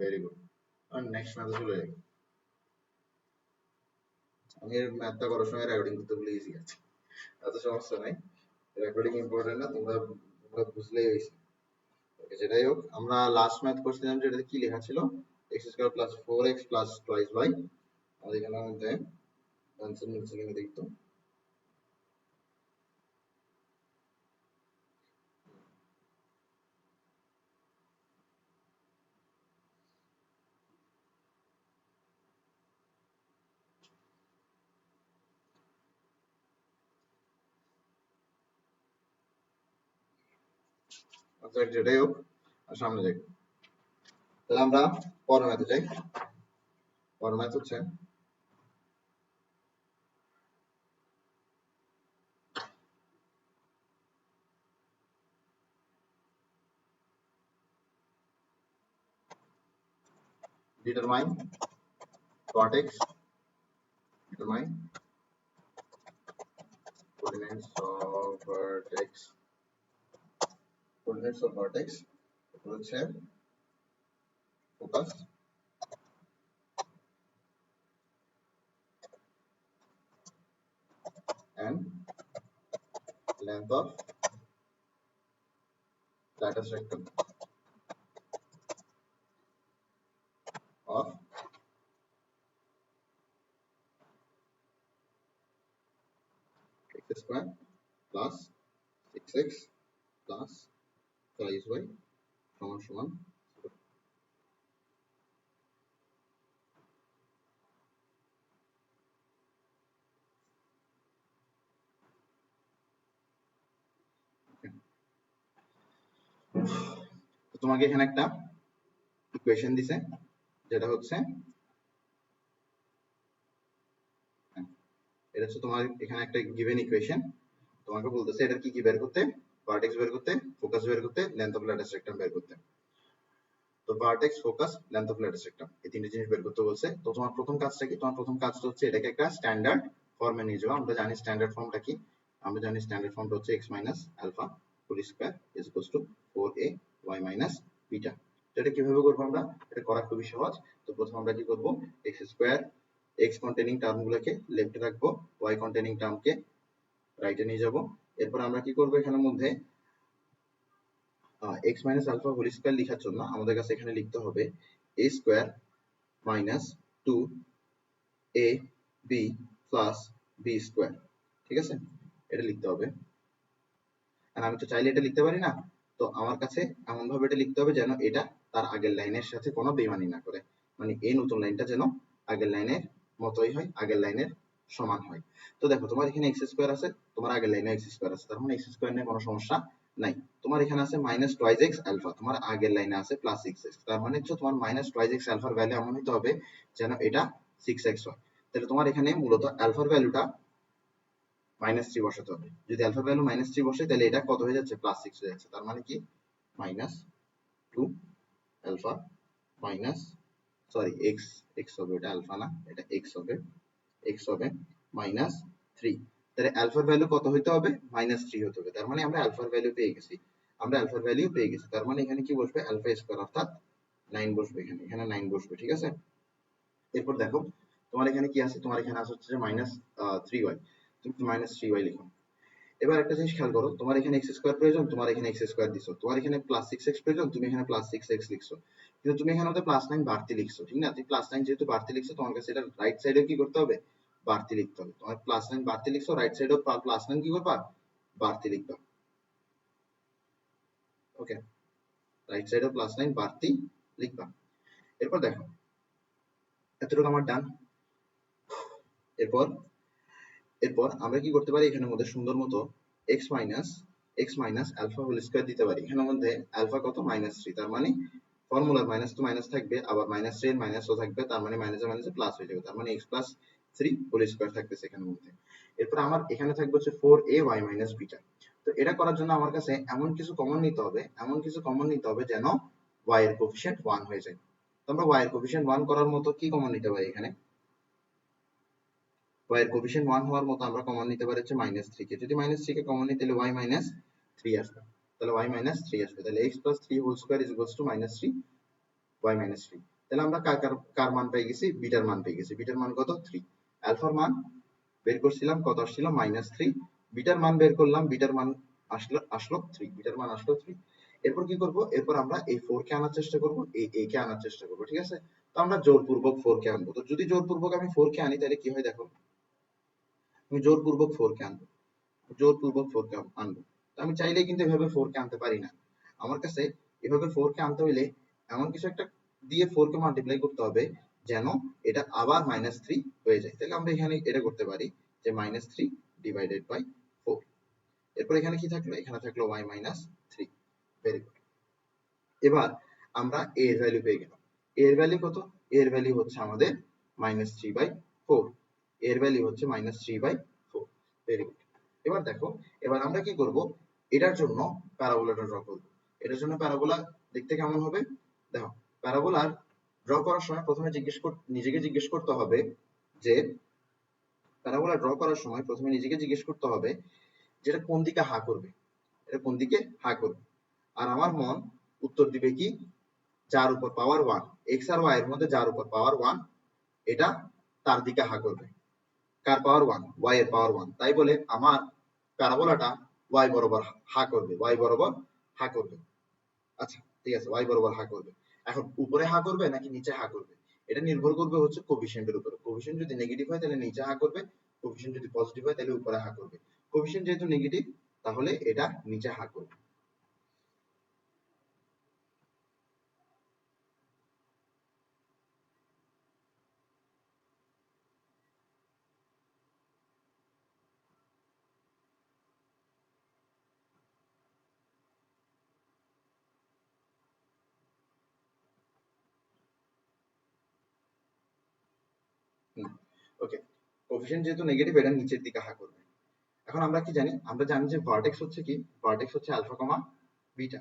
Very good. আর next ম্যাথে চলে যাই। আমি ম্যাথটা করার সময় রেকর্ডিং করতে ভুলে গেছি, এত সমস্যা নাই, রেকর্ডিং ইম্পর্টেন্ট না, তোমরা বুঝলেই হয়েছে। ওকে, যেটাই হোক, আমরা লাস্ট ম্যাথ করছিলাম যেটাতে কি লেখা ছিল, x square plus 4x plus twice y। আমাদের এখানে মধ্যে আনসার মিলছে কিনা দেখতো। আচ্ছা, যেটাই হোক, সামনে যাই। তাহলে আমরা পরের ম্যাথে যাই। পরের ম্যাথ হচ্ছে determine cot x, determine coordinates of vertex, coordinates of vertex, হচ্ছে focus and length of lateral rectum of x square plus 6x plus twice y সমান সমান 0। তোমাকে এখানে একটা ইকুয়েশন দিছে, যেটা হচ্ছে এটা হচ্ছে তোমার এখানে একটা গিভেন ইকুয়েশন। তোমাকে বলতেছে এটা কি কি বের করতে, ভার্টেক্স বের করতে, ফোকাস বের করতে, লেন্থ অফ ল্যাটিস রেক্টাম বের করতে। তো vertex, focus, length of latus rectum এই তিনটে জিনিস বের করতে বলছে। তো তোমার প্রথম কাজটা কি? তোমার প্রথম কাজটা হচ্ছে এটাকে একটা স্ট্যান্ডার্ড ফর্মে নিয়ে যাওয়া। আমরা জানি স্ট্যান্ডার্ড ফর্মটা কি, আমরা জানি স্ট্যান্ডার্ড ফর্মটা হচ্ছে x minus alpha whole square is equals to 4a y minus beta. এটা কিভাবে করব আমরা? এটা করা খুবই সহজ। তো প্রথমে আমরা কি করব, x স্কয়ার, x কন্টেইনিং টার্মগুলোকে লেফটে রাখবো, y কন্টেইনিং টার্মকে রাইটে নিয়ে যাব। এরপর আমরা কি করব, এখানের মধ্যে x minus alpha whole square লেখার জন্য আমাদের কাছে এখানে লিখতে হবে a square minus 2ab plus b square. ঠিক আছে, এটা লিখতে হবে। আর আমি তো চাইলে এটা লিখতে পারি না, তো আমার কাছে এমন ভাবে এটা লিখতে হবে যেন এটা তার আগের লাইনের সাথে কোনো বেইমানি না করে, মানে এই নতুন লাইনটা যেন আগের লাইনের মতোই হয়, আগের লাইনের সমান হয়। তো দেখো, তোমার এখানে x স্কয়ার আছে, তোমার আগের লাইনে x স্কয়ার আছে, তার মানে x স্কয়ার নিয়ে কোনো সমস্যা নাই। তোমার এখানে আছে মাইনাস টুয়াইস এক্স আলফা, তোমার আগের লাইনে আছে প্লাস 6x, তার মানে হচ্ছে তোমার মাইনাস টুয়াইস এক্স আলফার ভ্যালু এমন হতে হবে যেন এটা 6x হয়। তাহলে তোমার এখানে মূলত আলফার ভ্যালুটা -3 বসাতে হবে। যদি আলফা ভ্যালু -3 বসে, তাহলে এটা কত হয়ে যাচ্ছে, +6 হয়ে যাচ্ছে। তার মানে কি -2 আলফা মাইনাস, সরি x হবে, এটা আলফা না, এটা x হবে, x হবে -3। তাহলে আলফার ভ্যালু কত হতে হবে, -3 হতে হবে। তার মানে আমরা আলফার ভ্যালু পেয়ে গেছি, আমরা আলফার ভ্যালু পেয়ে গেছি। তার মানে এখানে কি বসবে, আলফা স্কয়ার, অর্থাৎ 9 বসবে, এখানে 9 বসবে। ঠিক আছে, এরপর দেখো তোমার এখানে কি আছে, তোমার এখানে আছে হচ্ছে যে -3y, তুমি -3y লিখো। এবার একটা জিনিস খেয়াল করো, তোমার এখানে x স্কয়ার প্রয়োজন, তোমার এখানে x স্কয়ার দিছো, তোমার এখানে +6x প্রয়োজন, তুমি এখানে +6x লিখছো, কিন্তু তুমি এখানে ওটা +9 বাড়তি লিখছো। ঠিক না, তুমি +9 যেহেতু বাড়তি লিখছো, তোমার কাছে এটা রাইট সাইডে কি করতে হবে, বাড়তি লিখতে হবে। তোমার +9 বাড়তি লিখছো, রাইট সাইডেও +9 কি করবা, বাড়তি লিখবা। ওকে, রাইট সাইডেও +9 বাড়তি লিখবা। এরপর দেখো, এতটুকু আমার ডান। এরপর এরপর আমরা কি করতে পারি, এখানের মধ্যে সুন্দর মতো x minus alpha whole square দিতে পারি। এখানের মধ্যে আলফা কত, -3, তার মানে ফর্মুলা মাইনাস তো মাইনাস থাকবে, আবার -3 এর মাইনাসও থাকবে, তার মানে মাইনাসে মাইনাসে প্লাস হয়ে যাবে, তার মানে x প্লাস 3 হোল স্কয়ার থাকতেছে এখানের মধ্যে। এরপর আমার এখানে থাকবে হচ্ছে 4ay মাইনাস বিটা। তো এটা করার জন্য আমার কাছে এমন কিছু কমন নিতে হবে, এমন কিছু কমন নিতে হবে যেন y এর কোএফিসিয়েন্ট 1 হয়ে যায়। তো আমরা y এর কোএফিসিয়েন্ট 1 করার মতো কি কমন নিতে পারি, এখানে y এর কোএফিসিয়েন্ট 1 হওয়ার মতো আমরা কমন নিতে পারি হচ্ছে -3 কে। যদি -3 কে কমন নিই, তাহলে y -3 আসবে, তাহলে y -3 আসবে। তাহলে x + 3 whole square is equals to -3, y minus 3। তাহলে আমরা কার কার কার মান পেয়ে গেছি, বিটার মান পেয়ে গেছি। বিটার মান কত 3, আলফার মান বের করছিলাম কত আসছিল -3, বিটার মান বের করলাম, বিটার মান আসলো 3, বিটার মান আসলো 3। এরপর কি করব, এরপর আমরা এই 4 কে আনার চেষ্টা করব, এই a কে আনার চেষ্টা করব, ঠিক আছে। তো আমরা জোরপূর্বক 4 কে আনবো। তো যদি জোরপূর্বক আমি 4 কে আনি তাহলে কি হয় দেখো, আমি জোরপূর্বক 4 কে আনবো, জোরপূর্বক 4 কে আনবো। তো আমি চাইলেই কিন্তু এভাবে 4 কে আনতে পারি না। আমার কাছে এভাবে 4 কে আনতে হইলে এমন কিছু একটা দিয়ে 4 কে মাল্টিপ্লাই করতে হবে যেন এটা আবার -3 হয়ে যায়। তাহলে আমরা এখানে এটা করতে পারি যে -3 ডিভাইডেড বাই 4। এরপর এখানে কি থাকলো, এখানে থাকলো y মাইনাস 3। Very good. এবার আমরা a এর ভ্যালু পেয়ে গেলাম। a এর ভ্যালু কত, a এর ভ্যালু হচ্ছে আমাদের -3/4, এর ভ্যালু হচ্ছে -3/4। Very good. এবার দেখো, এবার আমরা কি করব, এটার জন্য প্যারাবোলাটা ড্র করব। এটার জন্য প্যারাবোলা দেখতে কেমন হবে দেখো, প্যারাবোলার ড্র করার সময় প্রথমে নিজেকে জিজ্ঞেস করতে হবে যে, প্যারাবোলা ড্র করার সময় প্রথমে নিজেকে জিজ্ঞেস করতে হবে যেটা কোন দিকে হা করবে, এটা কোন দিকে হা করবে। আর আমার মন উত্তর দিবে কি, যার উপর পাওয়ার 1, এক্স আর ওয়াই এর মধ্যে যার উপর পাওয়ার 1 এটা তার দিকে হা করবে। কার পাওয়ার 1, ওয়াই এর পাওয়ার 1। তাই বলে আমার প্যারাবোলাটা ওয়াই বরাবর হা করবে, ওয়াই বরাবর হা করবে। আচ্ছা ঠিক আছে, ওয়াই বরাবর হা করবে। এখন উপরে হা করবে নাকি নিচে হা করবে, এটা নির্ভর করবে হচ্ছে কোফিশিয়েন্টের উপর। কোফিশিয়েন্ট যদি নেগেটিভ হয় তাহলে নিচে হা করবে, কোফিশিয়েন্ট যদি পজিটিভ হয় তাহলে উপরে হা করবে। কোফিশিয়েন্ট যেহেতু নেগেটিভ তাহলে এটা নিচে হা করবে। ওকে, কোফিশিয়েন্ট যেহেতু নেগেটিভ এটা নিচের দিকে হা করবে। এখন আমরা কি জানি, আমরা জানি যে ভার্টেক্স হচ্ছে কি, ভার্টেক্স হচ্ছে আলফা কমা বিটা।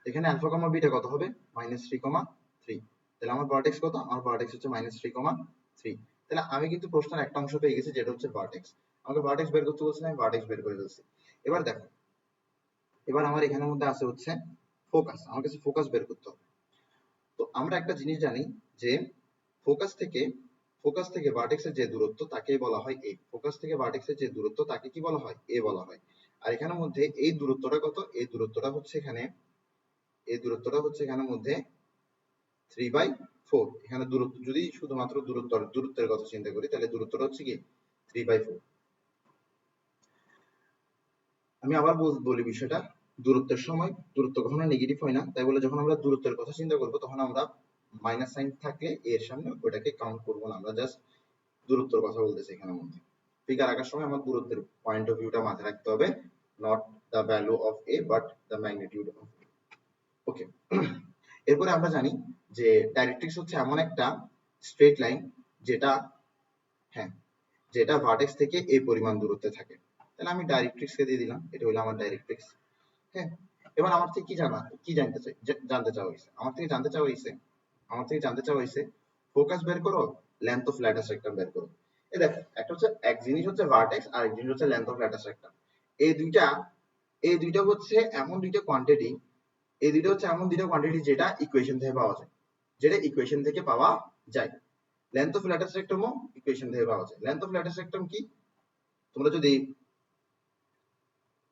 এখানে আলফা কমা বিটা কত হবে, -3,3। তাহলে আমার ভার্টেক্স কত, আমার ভার্টেক্স হচ্ছে -3,3। তাহলে আমি কিন্তু প্রশ্নের একটা অংশ পেয়ে গেছি যেটা হচ্ছে ভার্টেক্স। আমাকে ভার্টেক্স বের করতে বলছে, আমি ভার্টেক্স বের করে ফেলছি। এবার দেখো, এবার আমার এখানের মধ্যে আছে হচ্ছে ফোকাস, আমার কাছে ফোকাস বের করতে হবে। তো আমরা একটা জিনিস জানি যে ফোকাস থেকে ভার্টেক্সের যে দূরত্ব তাকে বলা হয় a, ফোকাস থেকে ভার্টেক্সের যে দূরত্ব তাকে কি বলা হয়, a বলা হয়। আর এখানের মধ্যে এই দূরত্বটা কত, এই দূরত্বটা হচ্ছে এখানে, এই দূরত্বটা হচ্ছে এখানের মধ্যে 3/4। এখানে দূরত্ব যদি শুধুমাত্র দূরত্বের কথা চিন্তা করি তাহলে দূরত্বটা হচ্ছে কি 3/4। আমি আবার বলি বিষয়টা, দূরত্বের সময় দূরত্ব কখনো নেগেটিভ হয় না। তাই বলে যখন আমরা দূরত্বের কথা চিন্তা করব তখন আমরা মাইনাস সাইন থাকলে এর সামনে ওটাকে কাউন্ট করব না, আমরা জাস্ট দূরত্বের কথা বলতেছি এখানের মধ্যে। ফিগার আঁকার সময় আমার দূরত্বের পয়েন্ট অফ ভিউটা মাথায় রাখতে হবে, not the value of A but the magnitude of A. Okay, এরপরে আমরা জানি যে ডাইরেক্ট্রিক্স হচ্ছে এমন একটা স্ট্রেট লাইন যেটা, হ্যাঁ, যেটা ভার্টেক্স থেকে এই পরিমাণ দূরত্বে থাকে। তাহলে আমি ডাইরেক্ট্রিক্স কে দিয়ে দিলাম, এটা হলো আমার ডাইরেক্ট্রিক্স। হ্যাঁ, এবার আমার থেকে কি জানতে চাই, জানতে চাওয়া হয়েছে, আমার থেকে জানতে চাওয়া হয়েছে ফোকাস বের করো, লেন্থ অফ ল্যাটিস রেক্টাম বের করো। এই দেখো, একটা হচ্ছে, এক জিনিস হচ্ছে ভার্টেক্স আর এক জিনিস হচ্ছে লেন্থ অফ ল্যাটিস রেক্টাম। এই দুইটা হচ্ছে এমন দুইটা কোয়ান্টিটি, যেটা ইকুয়েশন থেকে পাওয়া যায়, লেন্থ অফ ল্যাটিস রেক্টামও ইকুয়েশন থেকে পাওয়া যায়। লেন্থ অফ ল্যাটিস রেক্টাম কি, তোমরা যদি,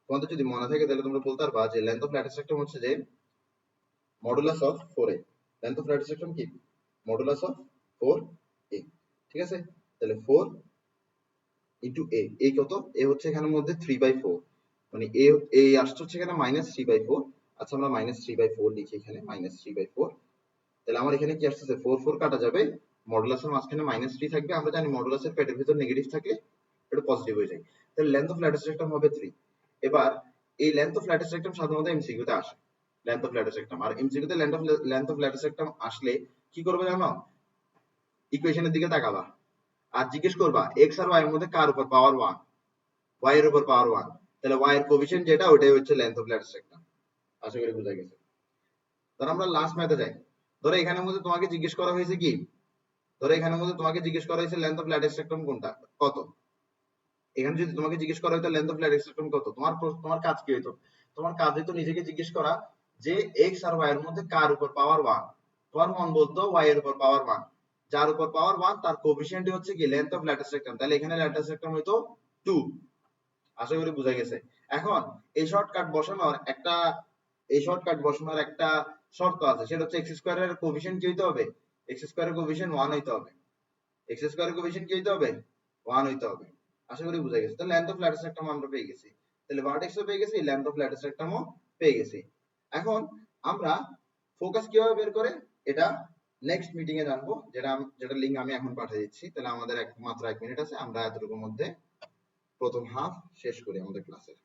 তোমাদের যদি মনে থাকে তাহলে তোমরা বলতে পারবা যে লেন্থ অফ ল্যাটিস রেক্টাম হচ্ছে যে modulus of 4a। Length of latus rectum কি, মডুলাস অফ 4a। ঠিক আছে, তাহলে 4 ইনটু a, a কত, a হচ্ছে এখানের মধ্যে 3/4, মানে a আসছে হচ্ছে এখানে -3/4। আচ্ছা আমরা -3/4 লিখি এখানে, -3/4। তাহলে আমার এখানে কি আসছে, 4 4 কাটা যাবে, মডুলাসের মাঝখানে -3 থাকবে। আমরা জানি মডুলাসের পেটের ভিতর নেগেটিভ থাকলে এটা পজিটিভ হয়ে যায়। তাহলে লেন্থ অফ ল্যাটিস রেক্টাম হবে 3। এবার এই লেন্থ অফ ল্যাটিস রেক্টাম সাধারণত এমসিকিউ তে আসে, লেন্থ অফ ল্যাটিস রেক্টাম। আর এমসিকিউ তে লেন্থ অফ ল্যাটিস রেক্টাম আসলে কি করবে জানো, ইকুয়েশনের দিকে তাকাবা আর জিজ্ঞেস করবা এক্স আর ওয়াই এর মধ্যে কার উপর পাওয়ার 1, ওয়াই এর উপর পাওয়ার 1। তাহলে ওয়াই এর কোএফিশিয়েন্ট যেটা ওটাই হচ্ছে লেন্থ অফ ল্যাটিস রেক্টাম। আশা করি বোঝা গেছে। ধরো আমরা লাস্ট ম্যাথে যাই। ধরো এখানের মধ্যে তোমাকে জিজ্ঞেস করা হয়েছে কি, লেন্থ অফ ল্যাটিস রেক্টাম কোনটা, কত। এখানে যদি তোমাকে জিজ্ঞেস করা হতো লেন্থ অফ ল্যাটিস রেক্টাম কত, তোমার কাজ কি হতো, তোমার কাজ হতো নিজেকে জিজ্ঞেস করা যে এক্স আর ওয়াই এর মধ্যে কার উপর পাওয়ার 1। পাওয়ার 1 বলতো y এর উপর পাওয়ার 1, যার উপর পাওয়ার 1 তার কোএফিসিয়েন্ট হচ্ছে কি লেন্থ অফ ল্যাটিস রেক্টাম, তাহলে এখানে ল্যাটিস রেক্টাম হইতো 2। আশা করি বোঝা গেছে। এখন এই শর্টকাট বসানোর একটা শর্ত আছে, সেটা হচ্ছে x স্কয়ারের কোএফিসিয়েন্ট কি হইতে হবে, x স্কয়ারের কোএফিসিয়েন্ট 1 হইতে হবে, x স্কয়ারের কোএফিসিয়েন্ট কি হইতে হবে, 1 হইতে হবে। আশা করি বোঝা গেছে। তাহলে লেন্থ অফ ল্যাটিস রেক্টাম আমরা পেয়ে গেছি, তাহলে ভার্টেক্সও পেয়ে গেছি, লেন্থ অফ ল্যাটিস রেক্টামও পেয়ে গেছি। এখন আমরা ফোকাস কিভাবে বের করে এটা নেক্সট মিটিং এ জানবো, যেটা লিংক আমি এখন পাঠিয়ে দিচ্ছি। তাহলে আমাদের মাত্র 1 মিনিট আছে, আমরা এতটুকুর মধ্যে প্রথম হাফ শেষ করি আমাদের ক্লাসের।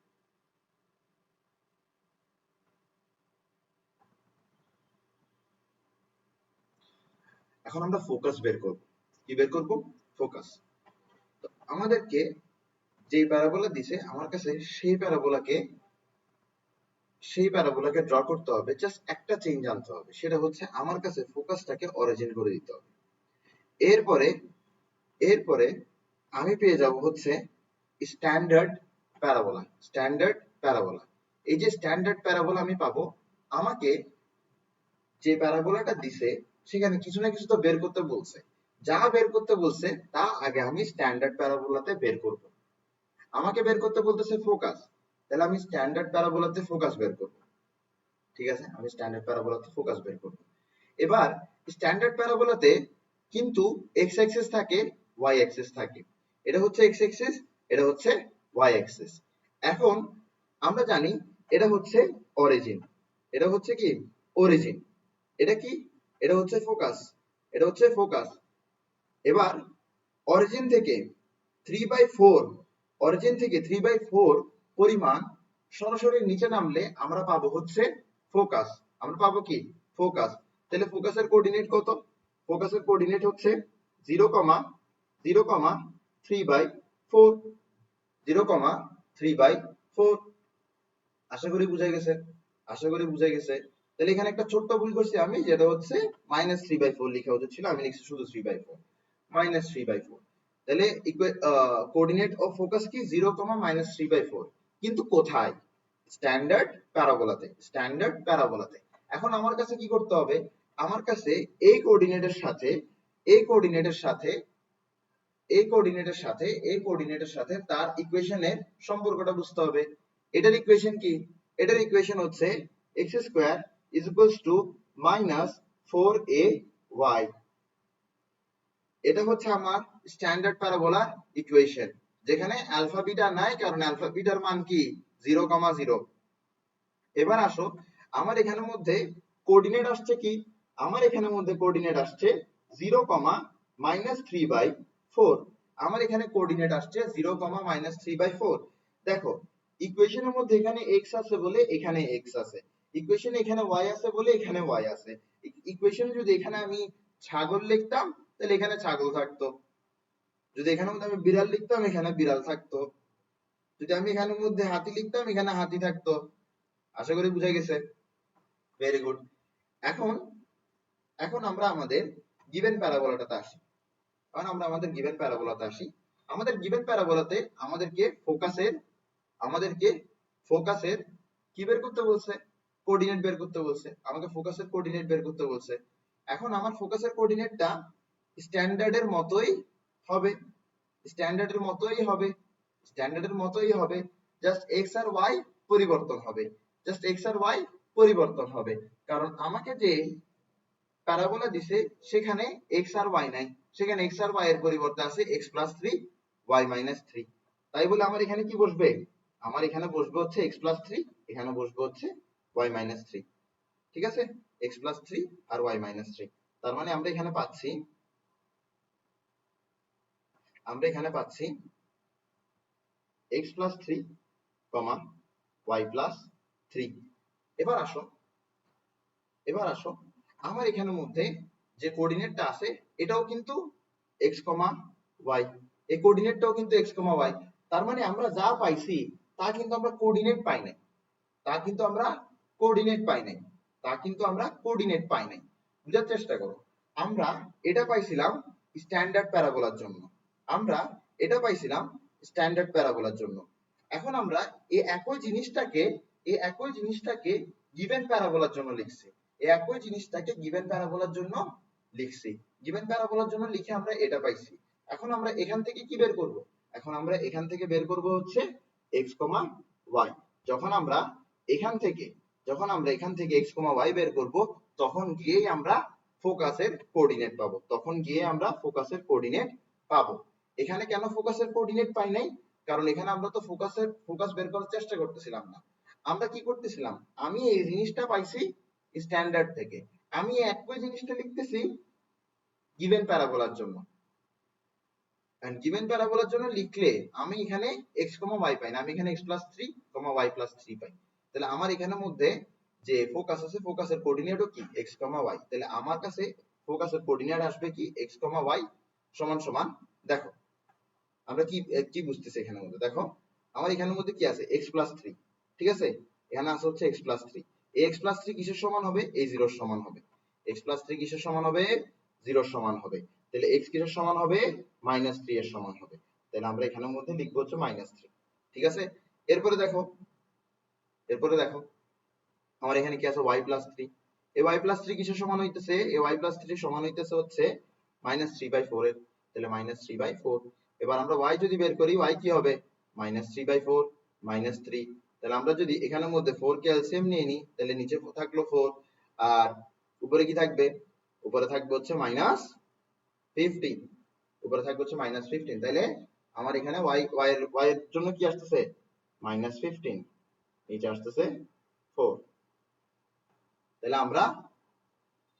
এখন আমরা ফোকাস বের করব। কি বের করব? ফোকাস। আমাদেরকে যে প্যারাবোলা দিছে আমার কাছে, সেই প্যারাবোলাকে ড্র করতে হবে। জাস্ট একটা চেঞ্জ আনতে হবে, সেটা হচ্ছে আমার কাছে ফোকাসটাকে অরিজিন করে দিতে হবে। এরপরে আমি পেয়ে যাব হচ্ছে স্ট্যান্ডার্ড প্যারাবোলা। এই যে স্ট্যান্ডার্ড প্যারাবোলা আমি পাবো, আমাকে যে প্যারাবোলাটা দিছে সেখানে কিছু না কিছু তো বের করতে বলছে, যা বের করতে বলছে তা আগে আমি স্ট্যান্ডার্ড প্যারাবোলাতে বের করব। আমাকে বের করতে বলতেছে ফোকাস, তাহলে আমি স্ট্যান্ডার্ড প্যারাবোলাতে ফোকাস বের করব। ঠিক আছে, আমি স্ট্যান্ডার্ড প্যারাবোলাতে ফোকাস বের করব। এবার স্ট্যান্ডার্ড প্যারাবোলাতে কিন্তু এক্স অ্যাক্সিস থাকে, ওয়াই অ্যাক্সিস থাকে। এটা হচ্ছে এক্স অ্যাক্সিস, এটা হচ্ছে ওয়াই অ্যাক্সিস। এখন আমরা জানি এটা হচ্ছে অরিজিন, এটা হচ্ছে কি অরিজিন, এটা কি, এটা হচ্ছে ফোকাস। এবার অরিজিন থেকে 3/4 পরিমাণ সরাসরি নিচে নামলে আমরা পাবো হচ্ছে ফোকাস। আমরা পাবো কি ফোকাস। তাহলে ফোকাসের কোঅর্ডিনেট কত? ফোকাসের কোঅর্ডিনেট হচ্ছে 0,3/4, 0,3/4। আশা করি বুঝাই গেছে। তাহলে এখানে একটা ছোট্ট ভুল করছি আমি, যেটা হচ্ছে -3/4 লেখা উচিত ছিল, আমি লিখছি শুধু 3/4, -3/4। তাহলে কোঅর্ডিনেট অফ ফোকাস কি 0, -3/4, কিন্তু কোথায়? স্ট্যান্ডার্ড প্যারাবোলাতে। এখন আমার কাছে কি করতে হবে? আমার কাছে এই কোঅর্ডিনেটের সাথে তার ইকুয়েশনের সম্পর্কটা বুঝতে হবে। এটার ইকুয়েশন কি? এটার ইকুয়েশন হচ্ছে x² = -4ay। এটা হচ্ছে আমার স্ট্যান্ডার্ড প্যারাবোলার ইকুয়েশন, যেখানে আলফা বিটা নাই, কারণ আলফা বিটার মান কি 0,0। এবার আসো, আমার এখানের মধ্যে কোঅর্ডিনেট আসছে কি? আমার এখানের মধ্যে কোঅর্ডিনেট আসছে 0, -3/4। আমার এখানে কোঅর্ডিনেট আসছে 0, -3/4। দেখো, ইকুয়েশনের মধ্যে এখানে x আছে বলে এখানে x আছে, ইকুয়েশনে এখানে y আছে বলে এখানে y আছে। ইকুয়েশনে যদি এখানে আমি ছাগল লিখতাম তাহলে এখানে ছাগল থাকতো, যদি এখানের মধ্যে আমি বিড়াল লিখতাম এখানে বিড়াল থাকতো, যদি আমি এখানের মধ্যে হাতি লিখতাম এখানে হাতি থাকতো। আশা করি বুঝা গেছে। Very good. এখন আমরা আমাদের গিভেন প্যারাবোলাটাতে আসি। আমাদের গিভেন প্যারাবোলাতে আমাদেরকে ফোকাসের কি বের করতে বলছে? কোঅর্ডিনেট বের করতে বলছে। আমাকে ফোকাসের কোঅর্ডিনেট বের করতে বলছে। এখন আমার ফোকাসের কোঅর্ডিনেটটা স্ট্যান্ডার্ডের মতোই হবে, জাস্ট এক্স আর ওয়াই পরিবর্তন হবে। কারণ আমাকে যে প্যারাবোলা দিছে সেখানে এক্স আর ওয়াই নাই, সেখানে এক্স আর ওয়াই এর পরিবর্তে আছে x+3 y-3। তাই বলে আমার এখানে কি বসবে? আমার এখানে বসবে হচ্ছে x+3, এখানে বসবে হচ্ছে y-3। ঠিক আছে, x+3 আর y-3। তার মানে আমরা এখানে পাচ্ছি x+3, y+3। এবার আসো, আমার এখানের মধ্যে যে কোঅর্ডিনেটটা আছে এটাও কিন্তু x, y, এই কোঅর্ডিনেটটাও কিন্তু x, y। তার মানে আমরা যা পাইছি তা কিন্তু আমরা কোঅর্ডিনেট পাই নাই। বুঝার চেষ্টা করো, আমরা এটা পাইছিলাম স্ট্যান্ডার্ড প্যারাবোলার জন্য। এখন আমরা এই একই জিনিসটাকে গিভেন প্যারাবোলার জন্য লিখছি। এই একই জিনিসটাকে গিভেন প্যারাবোলার জন্য লিখছি। গিভেন প্যারাবোলার জন্য লিখে আমরা এটা পাইছি। এখন আমরা এখান থেকে কি বের করব? এখন আমরা এখান থেকে বের করব হচ্ছে x, y। যখন আমরা এখান থেকে x, y বের করব, তখন গিয়েই আমরা ফোকাসের কোঅর্ডিনেট পাবো। পাবো। এখানে কেন ফোকাসের কোঅর্ডিনেট পাই নাই? কারণ এখানে আমরা তো ফোকাস বের করার চেষ্টা করতেছিলাম না। আমরা কি করতেছিলাম? আমি এই জিনিসটা পাইছি স্ট্যান্ডার্ড থেকে। আমি একই জিনিসটা লিখতেছি গিভেন প্যারাবোলার জন্য। এন্ড গিভেন প্যারাবোলার জন্য লিখলে আমি এখানে x, y পাই না, আমি এখানে x + 3, y + 3 পাই। তাহলে আমার এখানের মধ্যে যে ফোকাস আছে, ফোকাসের কোঅর্ডিনেটও কি x, y। তাহলে আমার কাছে ফোকাসের কোঅর্ডিনেট আসবে কি x, y সমান সমান, দেখো আমরা কি বুঝতেছি এখানের মধ্যে? দেখো আমার এখানের মধ্যে কি আছে? x + 3, ঠিক আছে? এখানে আছে হচ্ছে x + 3। এই x + 3 কিসের সমান হবে? এই 0 এর সমান হবে। x + 3 কিসের সমান হবে? 0 এর সমান হবে। তাহলে x কিসের সমান হবে? -3 এর সমান হবে। তাহলে আমরা এখানের মধ্যে লিখব হচ্ছে -3, ঠিক আছে? এরপরে দেখো আমার এখানে কি আছে? y + 3। এই y + 3 কিসের সমান হইতেছে? এই y + 3 সমান হইতেছে হচ্ছে -3/4 এর। তাহলে -3/4। এবার আমরা y যদি বের করি, y কি হবে? -3/4 -3। তাহলে আমরা যদি এখানের মধ্যে 4 কে এলসিএম নিয়ে নিই, তাহলে নিচে থাকলো 4 আর উপরে কি থাকবে? উপরে থাকবে হচ্ছে -15। উপরে থাকবে হচ্ছে -15। তাহলে আমার এখানে y এর জন্য কি আসতেছে? -15। নিচে আসতেছে 4। তাহলে আমরা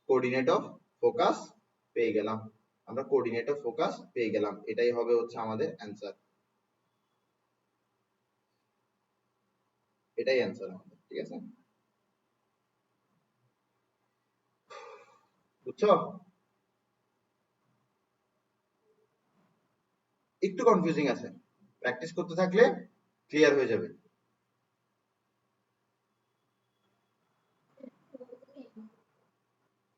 কোঅর্ডিনেট অফ ফোকাস পেয়ে গেলাম। এটাই হবে হচ্ছে আমাদের অ্যান্সার। এটাই অ্যান্সার আমাদের, ঠিক আছে? বুঝছো? একটু কনফিউজিং আছে, প্র্যাকটিস করতে থাকলে ক্লিয়ার হয়ে যাবে।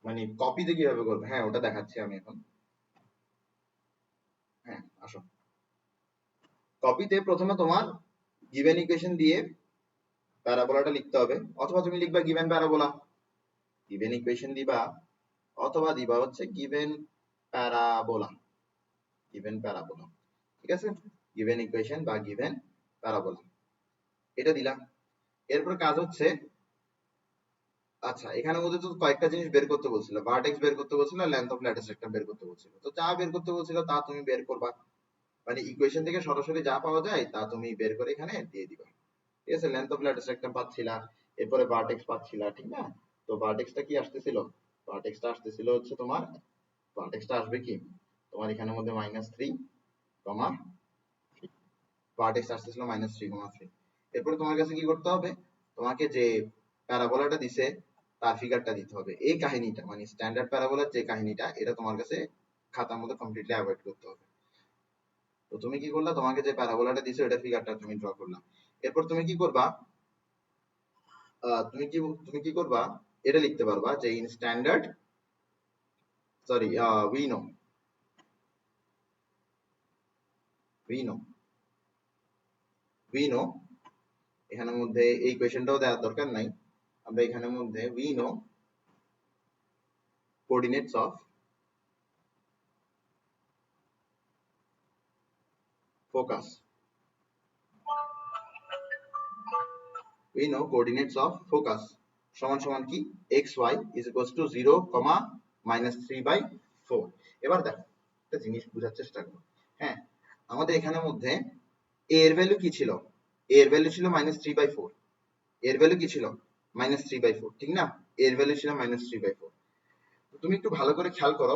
মানে কপিতে কিভাবে করবে? হ্যাঁ, ওটা দেখাচ্ছি আমি এখন। হ্যাঁ, আসো। কপিতে প্রথমে তোমার গিভেন ইকুয়েশন দিয়ে প্যারাবোলাটা লিখতে হবে, অথবা তুমি লিখবা গিভেন প্যারাবোলা। গিভেন ইকুয়েশন দিবা অথবা দিবা হচ্ছে গিভেন প্যারাবোলা। ঠিক আছে? গিভেন ইকুয়েশন বা গিভেন প্যারাবোলা, এটা দিলাম। এরপর কাজ হচ্ছে, আচ্ছা এখানের মধ্যে তো কয়েকটা জিনিস বের করতে বলছিল। ভার্টেক্স বের করতে বলছিল, লেন্থ অফ ল্যাটিস রেক্টাম বের করতে বলছিল। তো যা বের করতে বলছিল তা তুমি বের করবা। মানে ইকুয়েশন থেকে সরাসরি যা পাওয়া যায় তা তুমি বের করে এখানে দিয়ে দিবা। ঠিক আছে? লেন্থ অফ ল্যাটিস রেক্টাম পাচ্ছিলা, এরপরে ভার্টেক্স পাচ্ছিলা, ঠিক না? তো ভার্টেক্সটা কি আসতেছিল? ভার্টেক্সটা আসতেছিল হচ্ছে তোমার, ভার্টেক্সটা আসবে কি তোমার এখানের মধ্যে -3, ভার্টেক্স আসতেছিল -3,3। এরপরে তোমার কাছে কি করতে হবে? তোমাকে যে প্যারাবোলাটা দিছে তার ফিগারটা দিতে হবে। এই কাহিনীটা মানে স্ট্যান্ডার্ড প্যারাবোলার যে কাহিনীটা, এটা তোমার কাছে খাতার মধ্যে কমপ্লিটলি অ্যাভয়েড করতে হবে। তো তুমি কি করলা? তোমাকে যে প্যারাবোলাটা দিছে ওটা ফিগারটা তুমি ড্র করলা। এরপর তুমি কি করবা? তুমি কি করবা? এটা লিখতে পারবা যে in standard, sorry, we know we know we know এখানের মধ্যে এই কোয়েশ্চেনটাও দেওয়ার দরকার নাই। আমরা এখানের মধ্যে we know coordinates of focus. We know coordinates of focus সমান সমান কি? xy is equals to 0, -3/4। এবার দেখো একটা জিনিস বোঝার চেষ্টা করো। হ্যাঁ, আমাদের এখানের মধ্যে a এর ভ্যালু কি ছিল? a এর ভ্যালু ছিল -3/4। এর ভ্যালু কি ছিল? -3/4, ঠিক না? এর ভ্যালু ছিল -3/4। তুমি একটু ভালো করে খেয়াল করো,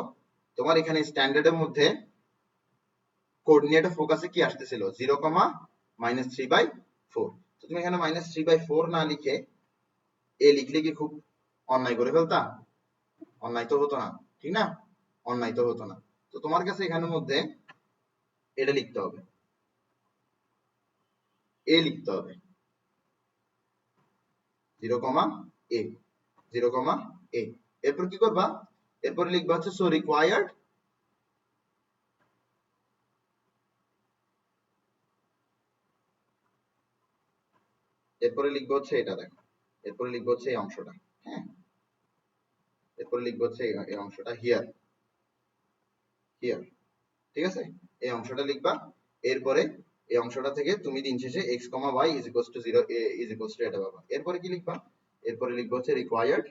তোমার এখানে স্ট্যান্ডার্ডের মধ্যে কোঅর্ডিনেট অফ ফোকাসে কি আসতেছিল? 0, -3/4। তো তুমি এখানে -3/4 না লিখে এ লিখলে কি খুব অন্যায় করে ফেলতা? অন্যায় তো হতো না, ঠিক না? অন্যায় তো হতো না। তো তোমার কাছে এখানের মধ্যে এটা লিখতে হবে, এ লিখতে হবে 0, a 0, a। এরপর কি করবা? এরপর লিখবা হচ্ছে সো রিকোয়ার্ড, এরপরে লিখবো হচ্ছে এটা, দেখো এরপরে লিখবো হচ্ছে এই অংশটা। হ্যাঁ, এরপরে লিখবো হচ্ছে এই অংশটা হিয়ার হিয়ার, ঠিক আছে? এই অংশটা লিখবা। এরপরে এই অংশটা থেকে তুমি দিন শেষে x, y is equals two 0 a is equals two এটা পাবা। এরপরে কি লিখবা? এরপরে লিখবো হচ্ছে রিকোয়ার্ড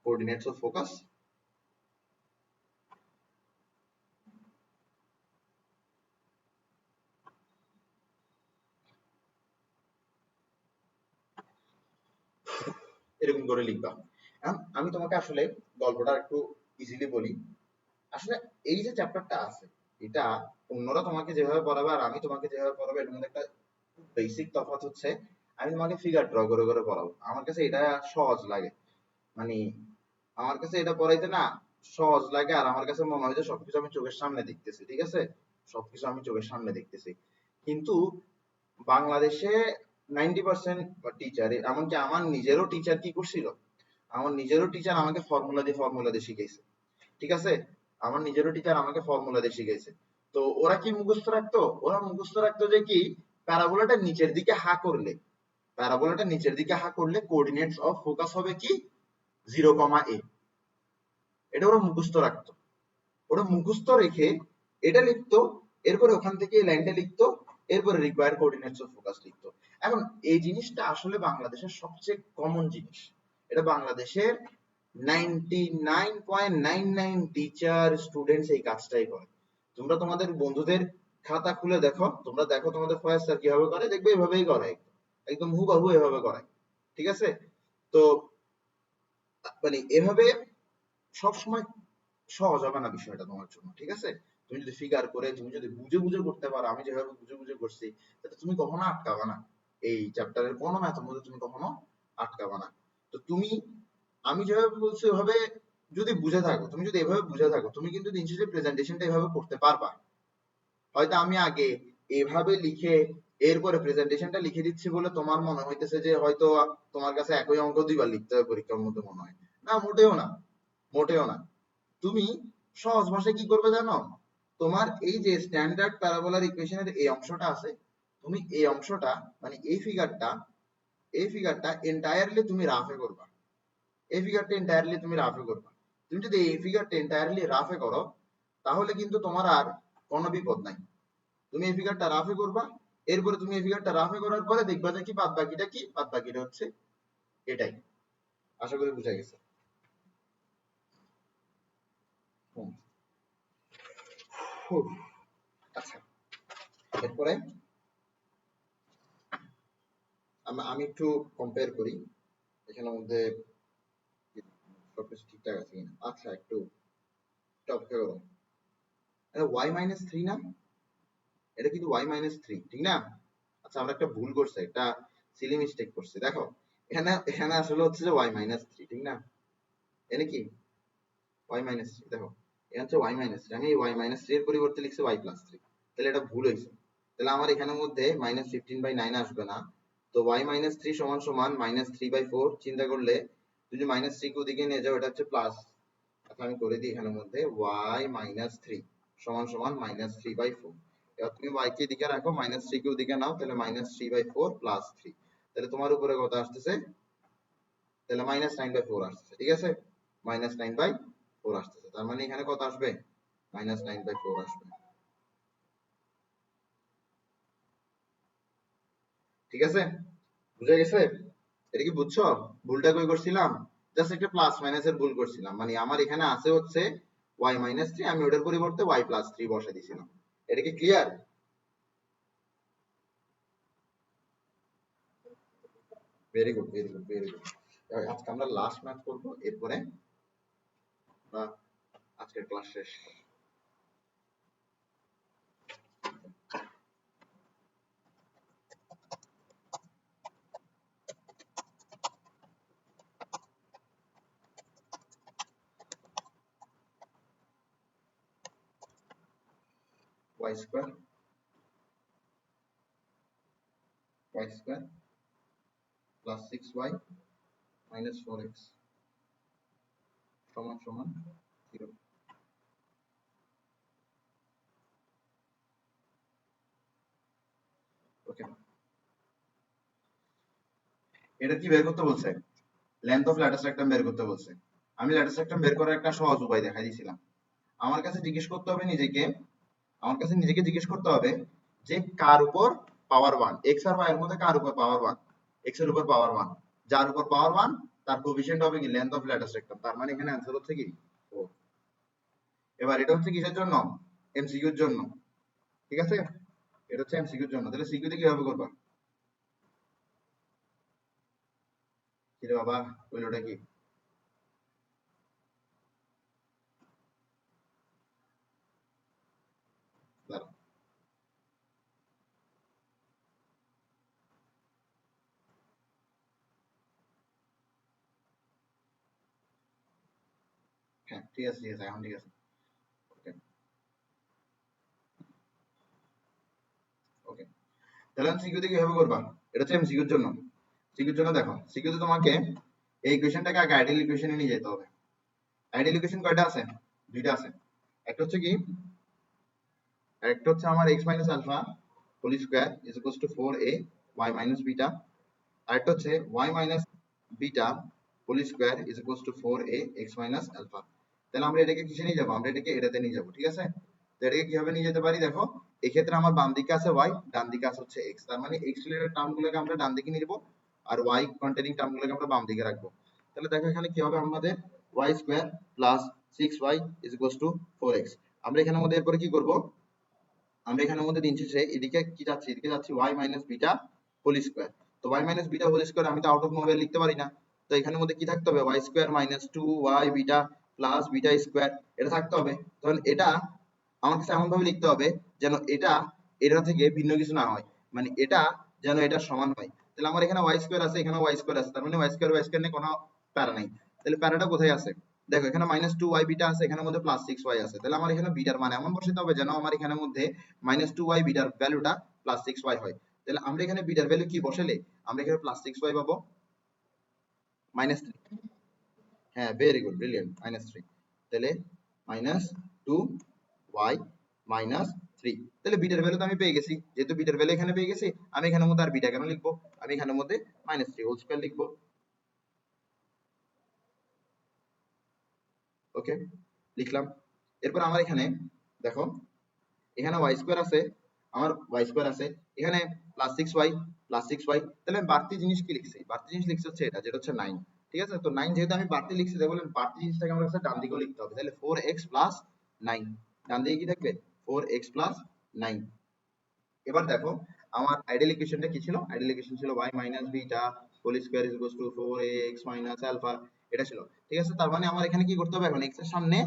coordinates of focus এরকম করে লিখবা। এখন আমি তোমাকে আসলে গল্পটা একটু ইজিলি বলি। আসলে এই যে চ্যাপ্টারটা আছে, এটা অন্যরা তোমাকে যেভাবে পড়াবে আর আমি তোমাকে যেভাবে পড়াবো এর মধ্যে একটা বেসিক তফাৎ হচ্ছে, আমি তোমাকে ফিগার ড্র করে করে পড়াবো। আমার কাছে এটা সহজ লাগে, মানে আমার কাছে এটা পড়াইতে না সহজ লাগে, আর আমার কাছে মনে হয় যে সবকিছু আমি চোখের সামনে দেখতেছি, ঠিক আছে? সবকিছু আমি চোখের সামনে দেখতেছি। কিন্তু বাংলাদেশে 90% টিচার, এমনকি আমার নিজেরও টিচার কি করছিল, আমার নিজেরও টিচার আমাকে ফর্মুলা দিয়ে শিখাইছে, ঠিক আছে? আমার নিজেরও টিচার আমাকে ফর্মুলা দিয়ে শিখাইছে। তো ওরা কি মুখস্থ রাখতো? ওরা মুখস্থ রাখতো যে কি, প্যারাবোলাটা নিচের দিকে হা করলে, প্যারাবোলাটা নিচের দিকে হা করলে কোঅর্ডিনেটস অফ ফোকাস হবে কি 0,a। এটা ওরা মুখস্থ রাখতো। ওরা মুখস্থ রেখে এটা লিখতো, এরপরে ওখান থেকে এই লাইনটা লিখতো, এরপরে রিকোয়ার্ড কোঅর্ডিনেটস অফ ফোকাস লিখতো। এখন এই জিনিসটা আসলে বাংলাদেশের সবচেয়ে কমন জিনিস। এটা বাংলাদেশের 99.99 টিচার স্টুডেন্টস এই কাজটাই করে। তোমরা তোমাদের বন্ধুদের খাতা খুলে দেখো, তোমরা দেখো তোমাদের ফয়েজ স্যার কিভাবে করে, দেখবে এভাবেই করে, একদম হুবহু এভাবে করে, ঠিক আছে? তো মানে এভাবে সবসময় সহজ হবে না বিষয়টা তোমার জন্য, ঠিক আছে? তুমি যদি ফিগার করে, তুমি যদি বুঝে বুঝে করতে পারো, আমি যেভাবে বুঝে বুঝে করছি, তাহলে তুমি কখনো আটকাবা না। এই চ্যাপ্টারের কোনো ম্যাথের মধ্যে তুমি কখনো আটকাবা না। তো তুমি, আমি যেভাবে বলছি ওভাবে যদি বুঝে থাকো, তুমি যদি এভাবে বুঝে থাকো, তুমি কিন্তু দিন শেষে প্রেজেন্টেশনটা এভাবে করতে পারবা। হয়তো আমি আগে এভাবে লিখে এরপরে প্রেজেন্টেশনটা লিখে দিচ্ছি বলে তোমার মনে হইতেছে যে হয়তো তোমার কাছে একই অঙ্ক দুইবার লিখতে হবে পরীক্ষার মধ্যে মনে হয়। না, মোটেও না, মোটেও না। তুমি সহজ ভাষায় কি করবে জানো? তোমার এই যে স্ট্যান্ডার্ড প্যারাবোলার ইকুয়েশনের এই অংশটা আছে, তুমি এই অংশটা মানে এই ফিগারটা এন্টায়ারলি তুমি রাফে করবা। এই ফিগারটা এন্টায়ারলি তুমি রাফে করবা। তুমি যদি এই ফিগারটা এন্টায়ারলি রাফে করো, তাহলে কিন্তু তোমার আর কোনো বিপদ নাই। তুমি এই ফিগারটা রাফে করবা, এরপরে তুমি এই ফিগারটা রাফে করার পরে দেখবা যে কি বাদ বাকিটা কি, বাদ বাকিটা হচ্ছে এটাই। আশা করি বুঝা গেছে। হুম। হুম, আচ্ছা, এরপরে আমি একটু কম্পেয়ার করি এখানের মধ্যে সবকিছু ঠিকঠাক আছে কিনা। আচ্ছা, একটু অপেক্ষা করো। এটা y-3 না? এটা কিন্তু y-3, ঠিক না? আচ্ছা, আমরা একটা ভুল করছি, একটা সিলি মিস্টেক করছি। দেখো, এখানে এখানে আসলে হচ্ছে যে y-3, ঠিক না? এনে কি y-3, দেখো এখানে হচ্ছে y-3, আমি এই y-3 এর পরিবর্তে লিখছি y+3, তাহলে এটা ভুল হয়েছে। তাহলে আমার এখানের মধ্যে -15/9 আসবে না। তো y-3 সমান সমান -3/4, চিন্তা করলে যদি -3 কে ওদিকে নিয়ে যাও, এটা হচ্ছে প্লাস। আচ্ছা, আমি করে দিই এখানের মধ্যে y-3 সমান সমান -3/4। এবার তুমি y কে এদিকে রাখো, -3 কে ওদিকে নাও, তাহলে -3/4 +3, তাহলে তোমার উপরে কত আসতেছে? তাহলে -9/4 আসতেছে, ঠিক আছে? -9/4 আসতেছে, তার মানে এখানে কত আসবে? -9/4 আসবে, ঠিক আছে? বুঝে গেছে? এটা কি বুঝছো? ভুলটা কই করছিলাম? জাস্ট একটা প্লাস মাইনাসের ভুল করছিলাম, মানে আমার এখানে আছে হচ্ছে y-3, আমি ওটার পরিবর্তে y+3 বসাই দিয়েছিলাম। এটা কি clear? Very good, very good, very good. আজকে আমরা লাস্ট ম্যাথ করবো, এরপরে আমরা আজকের ক্লাস শেষ। y² y² +6y -4x সমান সমান 0। এটা কি বের করতে বলছে? লেন্থ অফ ল্যাটিস রেক্টাম বের করতে বলছে। আমি ল্যাটিস রেক্টাম বের করার একটা সহজ উপায় দেখাই দিয়েছিলাম। আমার কাছে জিজ্ঞেস করতে হবে নিজেকে, আমার কাছে নিজেকে জিজ্ঞেস করতে হবে যে কার উপর পাওয়ার 1, এক্স আর ওয়াই এর মধ্যে কার উপর পাওয়ার 1? এক্স এর উপর পাওয়ার 1। যার উপর পাওয়ার 1 তার কোএফিসিয়েন্ট হবে কি লেন্থ অফ ল্যাটিস রেক্টাম। তার মানে এখানে आंसर হচ্ছে কি 4। এবার এটা হচ্ছে কিসের জন্য? এমসিকিউ এর জন্য। ঠিক আছে, এটা হচ্ছে এমসিকিউ এর জন্য। তাহলে সিকিউ তে কিভাবে করবা? কি রে বাবা, কইলোটা কি? দাঁড়াও। হ্যাঁ ঠিক আছে, ঠিক আছে, এখন ঠিক আছে। ওকে, ওকে। তাহলে সিকিউ তে কিভাবে করবা? এটা হচ্ছে এমসিকিউ এর জন্য। সিকিউ এর জন্য দেখো, সিকিউ তে তোমাকে এই ইকুয়েশনটাকে আগে আইডিয়াল ইকুয়েশনে নিয়ে যেতে হবে। আইডিয়াল ইকুয়েশন কয়টা আছে? দুইটা আছে। একটা হচ্ছে কি, একটা হচ্ছে আমার x minus alpha whole square is equals to 4a y minus beta. আরেকটা হচ্ছে y minus beta whole square is equals to 4a x minus alpha. তাহলে আমরা এটাকে কিসে নিয়ে যাবো? আমরা এটাকে এটাতে নিয়ে যাবো, ঠিক আছে? তো এটাকে কিভাবে নিয়ে যেতে পারি দেখো, এক্ষেত্রে আমার বাম দিকে আছে y, ডান দিকে আছে হচ্ছে x। তার মানে x রিলেটেড টার্মগুলোকে আমরা ডান দিকে নিয়ে যাবো আর y কন্টেনিং টার্মগুলোকে আমরা বাম দিকে রাখবো। তাহলে দেখো এখানে কি হবে আমাদের y square plus 6y is equals to 4x। আমরা এখানের মধ্যে এরপরে কি করব? আমরা এখানের মধ্যে দিন শেষে এদিকে কি যাচ্ছি? এদিকে যাচ্ছি y minus beta whole square. তো y minus beta whole square আমি তো আউট অফ নোওয়্যার লিখতে পারি না। তো এখানের মধ্যে কি থাকতে হবে? y square minus 2y beta plus beta square, এটা থাকতে হবে। তখন এটা আমার কাছে এমন ভাবে লিখতে হবে যেন এটা এটা থেকে ভিন্ন কিছু না হয়, মানে এটা যেন এটা সমান হয়। তাহলে আমার এখানে y স্কয়ার আছে, এখানে y স্কয়ার আছে, তার মানে y স্কয়ার নিয়ে কোনো প্যারা নাই। তাহলে প্যারাটা কোথায় আছে? দেখো এখানে মাইনাস 2y বিটা আছে, এখানের মধ্যে প্লাস 6y আছে। তাহলে আমার এখানে বিটার মান এমন বসাতে হবে যেন আমার এখানের মধ্যে মাইনাস 2y বিটার ভ্যালুটা প্লাস 6y হয়। তাহলে আমরা এখানে বিটার ভ্যালু কি বসালে আমরা এখানে প্লাস 6y পাবো, মাইনাস 3। হ্যাঁ ভেরি গুড, ব্রিলিয়ান্ট, মাইনাস 3। তাহলে মাইনাস 2y মাইনাস 3। তাহলে বিটার ভ্যালু তো আমি পেয়ে গেছি। যেহেতু বিটার ভ্যালু এখানে পেয়ে গেছি, আমি এখানের মধ্যে আর বিটা কেন লিখবো? আমি এখানের মধ্যে মাইনাস 3 হোল স্কয়ার লিখবো। ওকে, লিখলাম। এরপর আমার এখানে দেখো, এখানে y স্কয়ার আছে, আমার y স্কয়ার আছে, এখানে প্লাস 6y প্লাস 6y। তাহলে আমি বাড়তি জিনিস কি লিখছি? বাড়তি জিনিস লিখছি হচ্ছে এটা, যেটা হচ্ছে 9। ঠিক আছে, তো 9 যেহেতু আমি বাড়তি লিখছি, তাই বলেন বাড়তি জিনিসটাকে আমার কাছে ডান দিকেও লিখতে হবে। তাহলে 4x প্লাস 9, ডান দিকে কি থাকবে? 4x plus 9। এবার দেখো আমার আইডিয়াল ইকুয়েশনটা কি ছিল? আইডিয়াল ইকুয়েশন ছিল y minus beta whole square is equals to 4x minus alpha, এটা ছিল। ঠিক আছে, তার মানে আমার এখানে কি করতে হবে? এখন x এর সামনে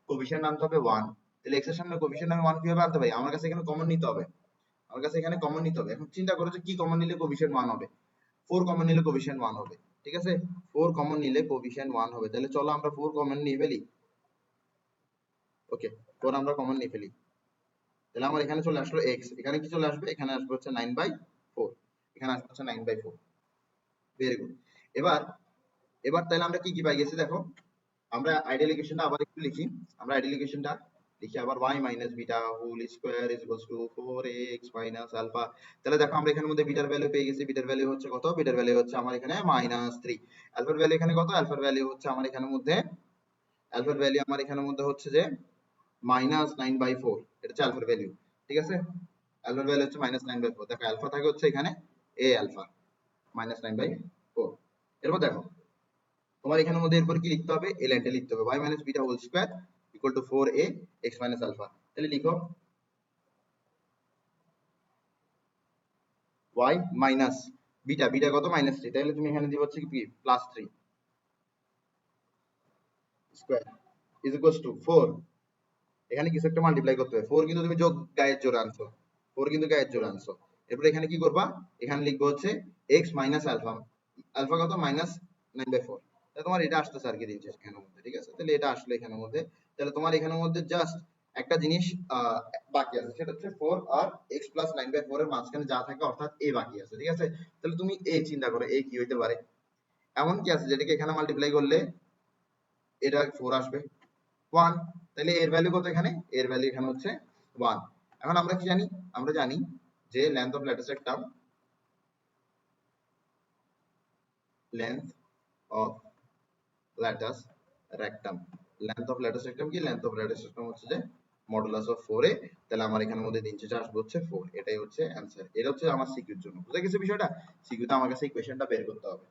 কোএফিসিয়েন্ট আনতে হবে 1। তাহলে x এর সামনে কোএফিসিয়েন্ট আমি 1 কিভাবে আনতে পারি? আমার কাছে এখানে কমন নিতে হবে, আমার কাছে এখানে কমন নিতে হবে। এখন চিন্তা করো যে কি কমন নিলে কোএফিসিয়েন্ট 1 হবে? 4 কমন নিলে কোএফিসিয়েন্ট 1 হবে। ঠিক আছে, 4 কমন নিলে কোএফিসিয়েন্ট 1 হবে। তাহলে চলো আমরা 4 কমন নিয়ে ফেলি। ওকে, 4 আমরা কমন নিয়ে ফেলি। তাহলে আমার এখানে চলে আসলো x, এখানে কি চলে আসবে? এখানে আসবে হচ্ছে 9/4, এখানে আসবে হচ্ছে 9/4। Very good. এবার এবার তাহলে আমরা কি কি পাই গেছি দেখো, আমরা আইডিয়াল ইকুয়েশনটা আবার একটু লিখি। আমরা আইডিয়াল ইকুয়েশনটা লিখি আবার y minus beta whole square is equals to 4x minus alpha. তাহলে দেখো আমরা এখানের মধ্যে বিটার ভ্যালু পেয়ে গেছি। বিটার ভ্যালু হচ্ছে কত? বিটার ভ্যালু হচ্ছে আমার এখানে -3। আলফার ভ্যালু এখানে কত? আলফার ভ্যালু হচ্ছে আমার এখানের মধ্যে, আলফার ভ্যালু আমার এখানের মধ্যে হচ্ছে যে -9/4, এটা হচ্ছে আলফার ভ্যালু। ঠিক আছে, আলফার ভ্যালু হচ্ছে -9/4। দেখো আলফা থাকে হচ্ছে এখানে a আলফা, -9/4। এরপর দেখো তোমার এখানের মধ্যে এরপর কি লিখতে হবে? এই লাইনটা লিখতে হবে y minus beta whole square equal to 4a x minus alpha. তাহলে লিখো y মাইনাস বিটা, বিটা কত? -3। তাহলে তুমি এখানে দিবে হচ্ছে কি +3 স্কয়ার ইজ ইকুয়াল টু 4, এখানে কিছু একটা মাল্টিপ্লাই করতে হবে। 4 কিন্তু তুমি যোগ গায়ের জোড়া আনছো, 4 কিন্তু গায়ের জোড়া আনছো। এরপর এখানে কি করবা? এখানে লিখবো হচ্ছে x মাইনাস আলফা। আলফা কত? -9/4। তাহলে তোমার এটা আসতেছে আর কি দিন শেষে এখানের মধ্যে। ঠিক আছে, তাহলে এটা আসলে এখানের মধ্যে। তাহলে তোমার এখানের মধ্যে জাস্ট একটা জিনিস বাকি আছে, সেটা হচ্ছে 4 আর x প্লাস 9/4 এর মাঝখানে যা থাকে অর্থাৎ a বাকি আছে। ঠিক আছে, তাহলে তুমি a চিন্তা করো, a কি হইতে পারে? এমন কি আছে যেটাকে এখানে মাল্টিপ্লাই করলে এটা 4 আসবে? 1। তাহলে এর ভ্যালু কত এখানে? এর ভ্যালু এখানে হচ্ছে 1। এখন আমরা কি জানি? আমরা জানি যে length of latus rectum length of latus rectum. Length of latus rectum কি? লেন্থ অফ ল্যাটাস রেক্টাম হচ্ছে যে মডুলাস অফ 4a, তাহলে আমার এখানের মধ্যে দিন শেষে আসবে হচ্ছে 4। এটাই হচ্ছে অ্যানসার। এটা হচ্ছে আমার সিকিউর জন্য। বুঝা গেছে বিষয়টা? সিকিউতে আমার কাছে এই কোশ্চেনটা বের করতে হবে।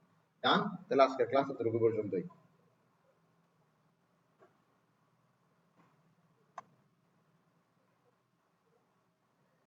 ডান? তাহলে আজকের ক্লাস এতটুকু পর্যন্তই।